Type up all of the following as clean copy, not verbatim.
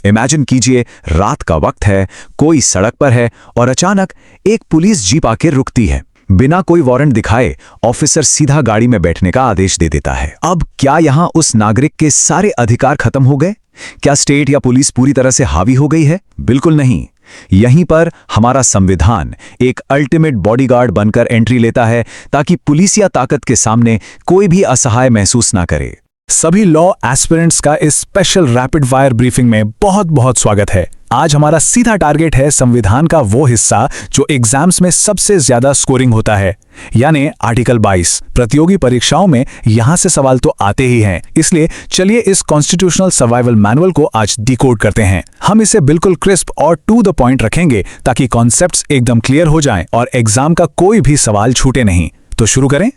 Imagine कीजिए, रात का वक्त है, कोई सड़क पर है और अचानक एक पुलिस जीप आके रुकती है। बिना कोई वारंट दिखाए ऑफिसर सीधा गाड़ी में बैठने का आदेश दे देता है। अब क्या यहां उस नागरिक के सारे अधिकार खत्म हो गए? क्या स्टेट या पुलिस पूरी तरह से हावी हो गई है? बिल्कुल नहीं। यहीं पर हमारा संविधान एक अल्टीमेट बॉडीगार्ड बनकर एंट्री लेता है ताकि पुलिस या ताकत के सामने कोई भी असहाय महसूस ना करे। सभी लॉ एस्पिरेंट्स का इस स्पेशल रैपिड फायर ब्रीफिंग में बहुत बहुत स्वागत है। आज हमारा सीधा टारगेट है संविधान का वो हिस्सा जो एग्जाम्स में सबसे ज्यादा स्कोरिंग होता है, यानी आर्टिकल 22। प्रतियोगी परीक्षाओं में यहां से सवाल तो आते ही हैं, इसलिए चलिए इस कॉन्स्टिट्यूशनल सर्वाइवल मैनुअल को आज डिकोड करते हैं। हम इसे बिल्कुल क्रिस्प और टू द पॉइंट रखेंगे ताकि कॉन्सेप्ट्स एकदम क्लियर हो जाएं और एग्जाम का कोई भी सवाल छूटे नहीं। तो शुरू करें।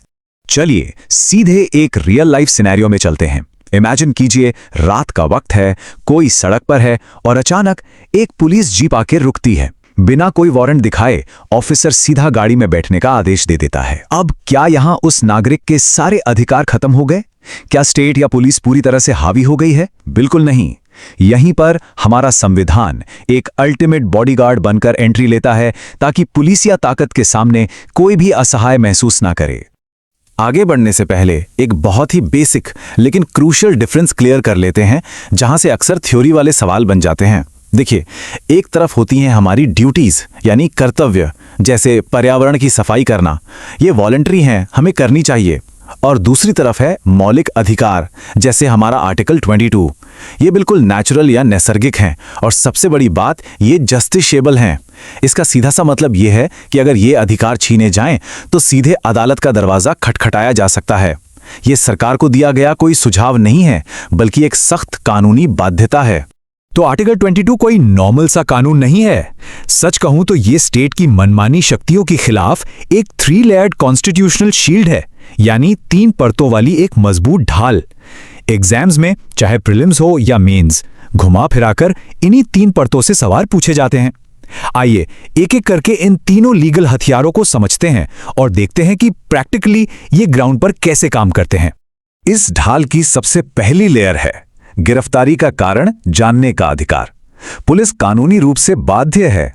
चलिए सीधे एक रियल लाइफ सिनेरियो में चलते हैं। इमेजिन कीजिए, रात का वक्त है, कोई सड़क पर है और अचानक एक पुलिस जीप आके रुकती है। बिना कोई वारंट दिखाए ऑफिसर सीधा गाड़ी में बैठने का आदेश दे देता है। अब क्या यहां उस नागरिक के सारे अधिकार खत्म हो गए? क्या स्टेट या पुलिस पूरी तरह से हावी हो गई है? बिल्कुल नहीं। यहीं पर हमारा संविधान एक अल्टीमेट बॉडीगार्ड बनकर एंट्री लेता है ताकि पुलिस या ताकत के सामने कोई भी असहाय महसूस ना करे। आगे बढ़ने से पहले एक बहुत ही बेसिक लेकिन क्रूशियल डिफरेंस क्लियर कर लेते हैं, जहां से अक्सर थ्योरी वाले सवाल बन जाते हैं। देखिए, एक तरफ होती हैं हमारी ड्यूटीज यानी कर्तव्य, जैसे पर्यावरण की सफाई करना, ये वॉलंटरी हैं, हमें करनी चाहिए। और दूसरी तरफ है मौलिक अधिकार, जैसे हमारा आर्टिकल 22। ये बिल्कुल नेचुरल या नैसर्गिक हैं और सबसे बड़ी बात, ये जस्टिसेबल हैं। इसका सीधा सा मतलब ये है कि अगर ये अधिकार छीने जाएं तो सीधे अदालत का दरवाजा खटखटाया जा सकता है। ये सरकार को दिया गया कोई सुझाव नहीं है, बल्कि एक सख्त कानूनी बाध्यता है। तो आर्टिकल 22 कोई नॉर्मल सा कानून नहीं है। सच कहूं तो ये स्टेट की मनमानी शक्तियों के खिलाफ एक 3 लेयर्ड कॉन्स्टिट्यूशनल शील्ड है, यानी 3 परतों वाली एक मजबूत ढाल। एग्जाम्स में चाहे प्रीलिम्स हो या मेंस, घुमा फिराकर इन्हीं 3 परतों से सवाल पूछे जाते हैं। आइए एक एक करके इन तीनों लीगल हथियारों को समझते हैं और देखते हैं कि प्रैक्टिकली ये ग्राउंड पर कैसे काम करते हैं। इस ढाल की सबसे पहली लेयर है गिरफ्तारी का कारण जानने का अधिकार। पुलिस कानूनी रूप से बाध्य है,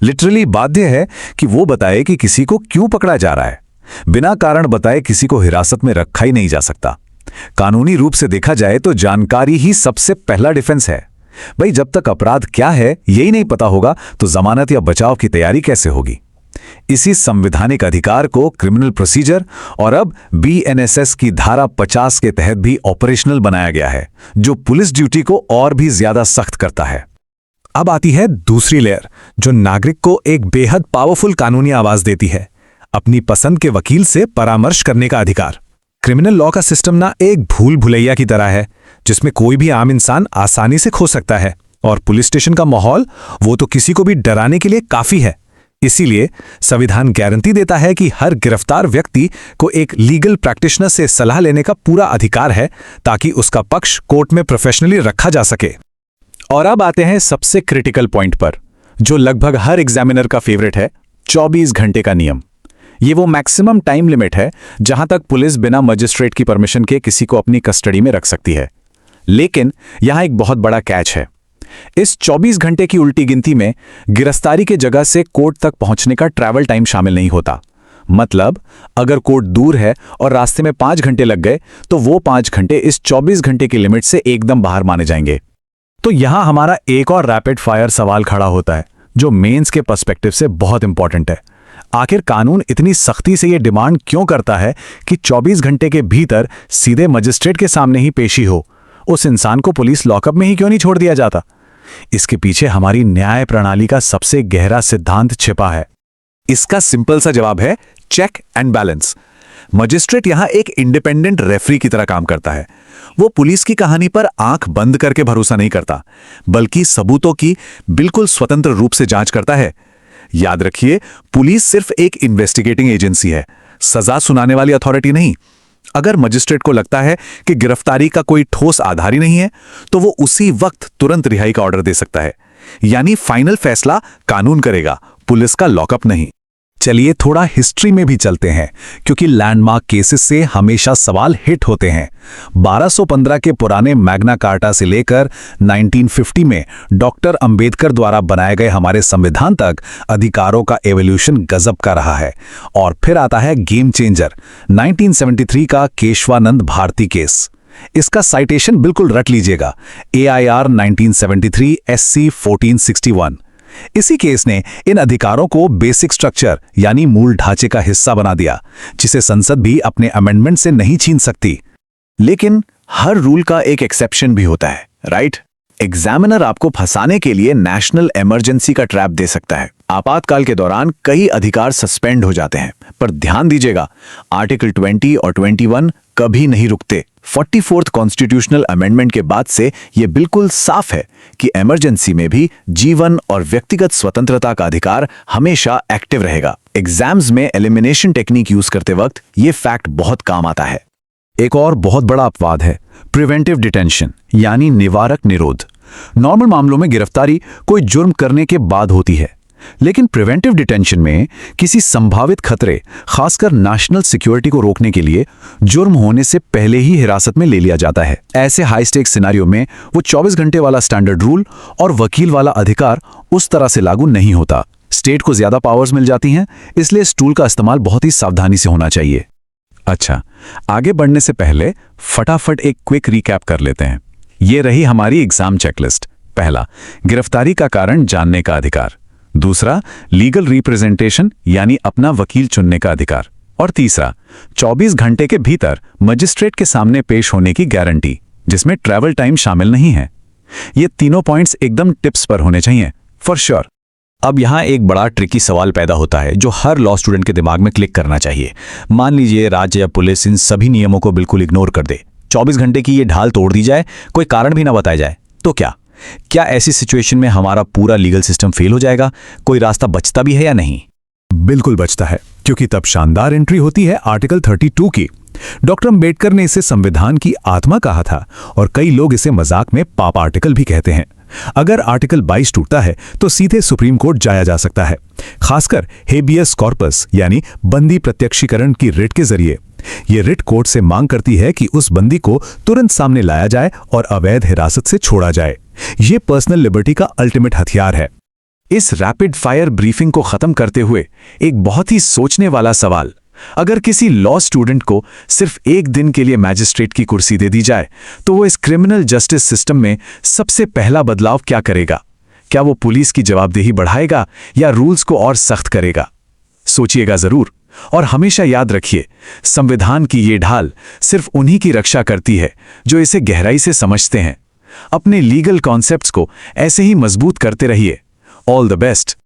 लिटरली बाध्य है कि वो बताए कि किसी को क्यों पकड़ा जा रहा है। बिना कारण बताए किसी को हिरासत में रखा ही नहीं जा सकता। कानूनी रूप से देखा जाए तो जानकारी ही सबसे पहला डिफेंस है। भाई, जब तक अपराध क्या है यही नहीं पता होगा तो जमानत या बचाव की तैयारी कैसे होगी? इसी संवैधानिक अधिकार को क्रिमिनल प्रोसीजर और अब BNSS की धारा 50 के तहत भी ऑपरेशनल बनाया गया है, जो पुलिस ड्यूटी को और भी ज्यादा सख्त करता है। अब आती है दूसरी लेयर, जो नागरिक को एक बेहद पावरफुल कानूनी आवाज देती है, अपनी पसंद के वकील से परामर्श करने का अधिकार। क्रिमिनल लॉ का सिस्टम ना एक भूल भुलैया की तरह है, जिसमें कोई भी आम इंसान आसानी से खो सकता है, और पुलिस स्टेशन का माहौल वो तो किसी को भी डराने के लिए काफी है। इसीलिए संविधान गारंटी देता है कि हर गिरफ्तार व्यक्ति को एक लीगल प्रैक्टिशनर से सलाह लेने का पूरा अधिकार है, ताकि उसका पक्ष कोर्ट में प्रोफेशनली रखा जा सके। और अब आते हैं सबसे क्रिटिकल पॉइंट पर, जो लगभग हर एग्जामिनर का फेवरेट है, 24 घंटे का नियम। ये वो मैक्सिमम टाइम लिमिट है जहां तक पुलिस बिना मजिस्ट्रेट की परमिशन के किसी को अपनी कस्टडी में रख सकती है। लेकिन यहां एक बहुत बड़ा कैच है। इस 24 घंटे की उल्टी गिनती में गिरफ्तारी के जगह से कोर्ट तक पहुंचने का ट्रैवल टाइम शामिल नहीं होता। मतलब अगर कोर्ट दूर है और रास्ते में 5 घंटे लग गए तो वो 5 घंटे इस 24 घंटे की लिमिट से एकदम बाहर माने जाएंगे। तो यहां हमारा एक और रैपिड फायर सवाल खड़ा होता है, जो मेंस के पर्सपेक्टिव से बहुत इंपॉर्टेंट है। आखिर कानून इतनी सख्ती से ये डिमांड क्यों करता है कि 24 घंटे के भीतर सीधे मजिस्ट्रेट के सामने ही पेशी हो? उस इंसान को पुलिस लॉकअप में ही क्यों नहीं छोड़ दिया जाता? इसके पीछे हमारी न्याय प्रणाली का सबसे गहरा सिद्धांत छिपा है। इसका सिंपल सा जवाब है चेक एंड बैलेंस। मजिस्ट्रेट यहां एक इंडिपेंडेंट रेफरी की तरह काम करता है। वो पुलिस की कहानी पर आंख बंद करके भरोसा नहीं करता, बल्कि सबूतों की बिल्कुल स्वतंत्र रूप से जांच करता है। याद रखिए, पुलिस सिर्फ एक इन्वेस्टिगेटिंग एजेंसी है, सजा सुनाने वाली अथॉरिटी नहीं। अगर मजिस्ट्रेट को लगता है कि गिरफ्तारी का कोई ठोस आधार ही नहीं है, तो वो उसी वक्त तुरंत रिहाई का ऑर्डर दे सकता है। यानी फाइनल फैसला कानून करेगा, पुलिस का लॉकअप नहीं। चलिए थोड़ा हिस्ट्री में भी चलते हैं, क्योंकि लैंडमार्क केसेस से हमेशा सवाल हिट होते हैं। 1215 के पुराने मैग्ना कार्टा से लेकर 1950 में डॉक्टर अंबेडकर द्वारा बनाए गए हमारे संविधान तक अधिकारों का एवोल्यूशन गजब का रहा है। और फिर आता है गेम चेंजर 1973 का केशवानंद भारती केस। इसका साइटेशन बिल्कुल रट लीजिएगा, AIR 1973 SC 1461। इसी केस ने इन अधिकारों को बेसिक स्ट्रक्चर यानी मूल ढांचे का हिस्सा बना दिया, जिसे संसद भी अपने अमेंडमेंट से नहीं छीन सकती। लेकिन हर रूल का एक एक्सेप्शन भी होता है, राइट? एग्जामिनर आपको फंसाने के लिए नेशनल इमरजेंसी का ट्रैप दे सकता है। आपातकाल के दौरान कई अधिकार सस्पेंड हो जाते हैं, पर ध्यान दीजिएगा, आर्टिकल 20 और 21 कभी नहीं रुकते। 44th कॉन्स्टिट्यूशनल अमेंडमेंट के बाद से यह बिल्कुल साफ है कि इमरजेंसी में भी जीवन और व्यक्तिगत स्वतंत्रता का अधिकार हमेशा एक्टिव रहेगा। एग्जाम्स में एलिमिनेशन टेक्निक यूज करते वक्त यह फैक्ट बहुत काम आता है। एक और बहुत बड़ा अपवाद है प्रिवेंटिव डिटेंशन यानी निवारक निरोध। नॉर्मल मामलों में गिरफ्तारी कोई जुर्म करने के बाद होती है, लेकिन प्रिवेंटिव डिटेंशन में किसी संभावित खतरे, खासकर नेशनल सिक्योरिटी को रोकने के लिए जुर्म होने से पहले ही हिरासत में ले लिया जाता है। ऐसे हाई स्टेक सिनेरियो में वो 24 घंटे वाला स्टैंडर्ड रूल और वकील वाला अधिकार उस तरह से लागू नहीं होता। स्टेट को ज्यादा पावर्स मिल जाती हैं, इसलिए इस टूल का इस्तेमाल बहुत ही सावधानी से होना चाहिए। अच्छा, आगे बढ़ने से पहले फटाफट एक क्विक रिकैप कर लेते हैं। ये रही हमारी एग्जाम चेकलिस्ट। पहला, गिरफ्तारी का कारण जानने का अधिकार। दूसरा, लीगल रिप्रेजेंटेशन यानी अपना वकील चुनने का अधिकार। और तीसरा, 24 घंटे के भीतर मजिस्ट्रेट के सामने पेश होने की गारंटी, जिसमें ट्रैवल टाइम शामिल नहीं है। ये तीनों पॉइंट्स एकदम टिप्स पर होने चाहिए, फॉर श्योर। अब यहाँ एक बड़ा ट्रिकी सवाल पैदा होता है जो हर लॉ स्टूडेंट के दिमाग में क्लिक करना चाहिए। मान लीजिए राज्य या पुलिस इन सभी नियमों को बिल्कुल इग्नोर कर दे, 24 घंटे की ये ढाल तोड़ दी जाए, कोई कारण भी ना बताया जाए, तो क्या ऐसी सिचुएशन में हमारा पूरा लीगल सिस्टम फेल हो जाएगा? कोई रास्ता बचता भी है या नहीं? बिल्कुल बचता है, क्योंकि तब शानदार एंट्री होती है आर्टिकल 32 की। डॉक्टर अंबेडकर ने इसे संविधान की आत्मा कहा था और कई लोग इसे मजाक में पाप आर्टिकल भी कहते हैं। अगर आर्टिकल 22 टूटता है तो सीधे सुप्रीम कोर्ट जाया जा सकता है, खासकर हेबियस कॉर्पस यानी बंदी प्रत्यक्षीकरण की रिट के जरिए। यह रिट कोर्ट से मांग करती है कि उस बंदी को तुरंत सामने लाया जाए और अवैध हिरासत से छोड़ा जाए। यह पर्सनल लिबर्टी का अल्टीमेट हथियार है। इस रैपिड फायर ब्रीफिंग को खत्म करते हुए एक बहुत ही सोचने वाला सवाल, अगर किसी लॉ स्टूडेंट को सिर्फ एक दिन के लिए मैजिस्ट्रेट की कुर्सी दे दी जाए तो वो इस क्रिमिनल जस्टिस सिस्टम में सबसे पहला बदलाव क्या करेगा? क्या वो पुलिस की जवाबदेही बढ़ाएगा या रूल्स को और सख्त करेगा? सोचिएगा जरूर, और हमेशा याद रखिए, संविधान की ये ढाल सिर्फ उन्हीं की रक्षा करती है जो इसे गहराई से समझते हैं। अपने लीगल कॉन्सेप्ट्स को ऐसे ही मजबूत करते रहिए। All the best.